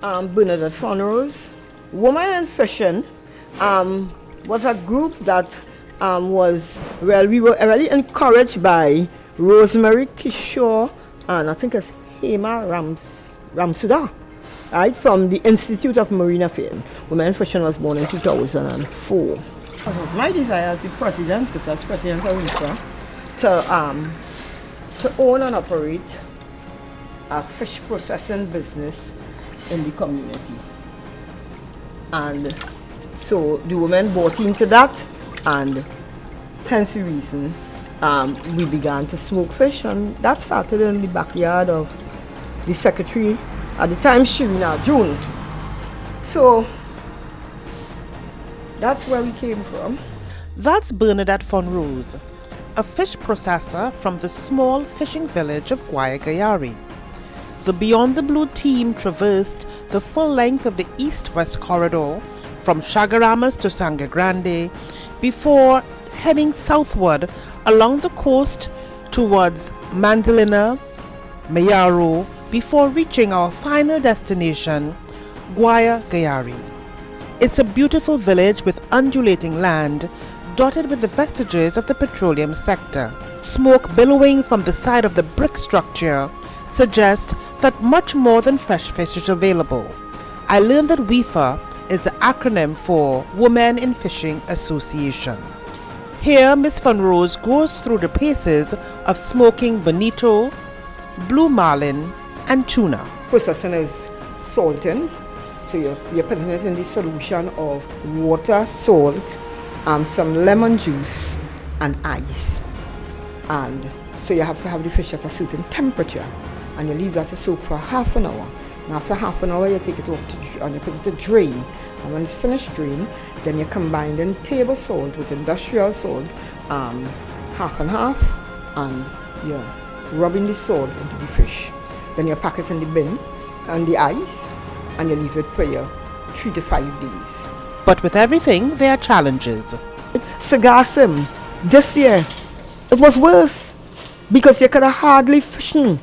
Bernadette Fonrose. Women in Fishing was a group that we were really encouraged by Rosemary Kishore and I think it's Hema Ramsuda, right, from the Institute of Marine Affairs. Women in Fishing was born in 2004. It was my desire as the president, because I was president of WIFA, to own and operate a fish processing business in the community. And so the women bought into that, and hence the reason we began to smoke fish, and that started in the backyard of the secretary at the time, Shirina June. So that's where we came from. That's Bernadette Fonrose, a fish processor from the small fishing village of Guayaguagare. The Beyond the Blue team traversed the full length of the east-west corridor from Chagaramas to Sangre Grande before heading southward along the coast towards Mandalina, Mayaro, before reaching our final destination, Guayaguagare. It's a beautiful village with undulating land dotted with the vestiges of the petroleum sector. Smoke billowing from the side of the brick structure suggests that much more than fresh fish is available. I learned that WIFA is the acronym for Women in Fishing Association. Here, Ms. Fonrose goes through the paces of smoking bonito, blue marlin, and tuna. Processing is salting, so you're putting it in the solution of water, salt, some lemon juice, and ice. And so you have to have the fish at a certain temperature, and you leave that to soak for half an hour. And after half an hour, you take it off and you put it to drain. And when it's finished drain, then you combine in table salt with industrial salt, half and half, and you're rubbing the salt into the fish. Then you pack it in the bin and the ice, and you leave it for you 3 to 5 days. But with everything, there are challenges. Sargassum, this year, it was worse because you could have hardly fishing.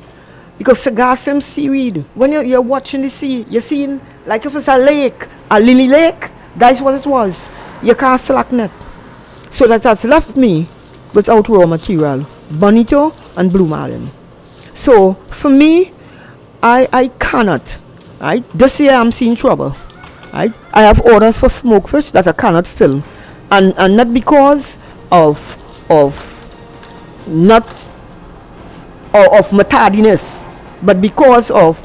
Because sargassum seaweed, when you're watching the sea, you're seeing like if it's a lake, a lily lake, that's what it was. You can't select net. So that has left me without raw material, bonito and blue marlin. So for me, I cannot, right? This year I'm seeing trouble, right? I have orders for smoke fish that I cannot fill. And not because of tardiness, but because of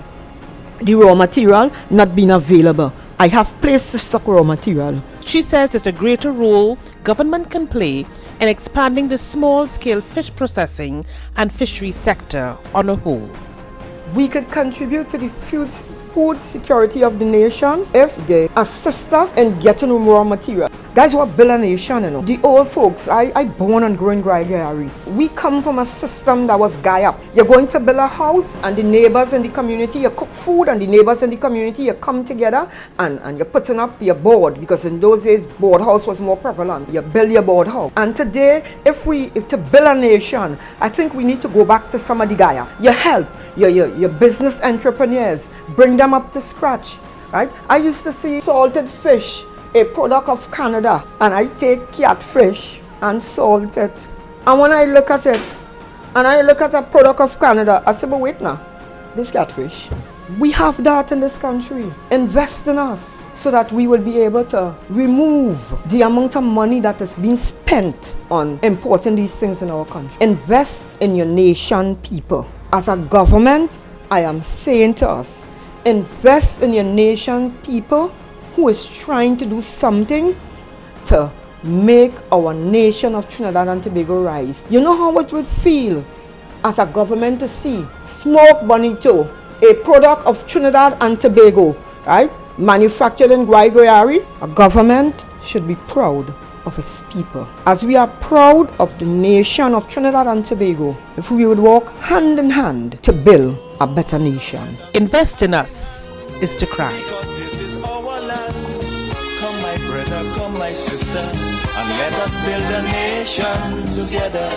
the raw material not being available. I have placed to stock raw material. She says there's a greater role government can play in expanding the small-scale fish processing and fishery sector on a whole. We could contribute to the food security of the nation if they assist us in getting raw material. That's what build a nation, you know. The old folks, I born and grew in Guayaguagare. We come from a system that was Guyap. You're going to build a house, and the neighbors in the community, you cook food, and the neighbors in the community, you come together and you're putting up your board, because in those days, board house was more prevalent. You build your board house. And today, if to build a nation, I think we need to go back to some of the Guyap. You help your business entrepreneurs, bring them up to scratch, right? I used to see salted fish, a product of Canada, and I take catfish and salt it. And when I look at it, and I look at a product of Canada, I say, but wait now, this catfish. We have that in this country. Invest in us so that we will be able to remove the amount of money that is being spent on importing these things in our country. Invest in your nation, people. As a government, I am saying to us, invest in your nation, people, who is trying to do something to make our nation of Trinidad and Tobago rise. You know how it would feel as a government to see smoke bonito, a product of Trinidad and Tobago, right, manufactured in Guayaguagare? A government should be proud of its people. As we are proud of the nation of Trinidad and Tobago, if we would walk hand in hand to build a better nation. Invest in us is to cry. Come my brother, come my sister, and let us build a nation together.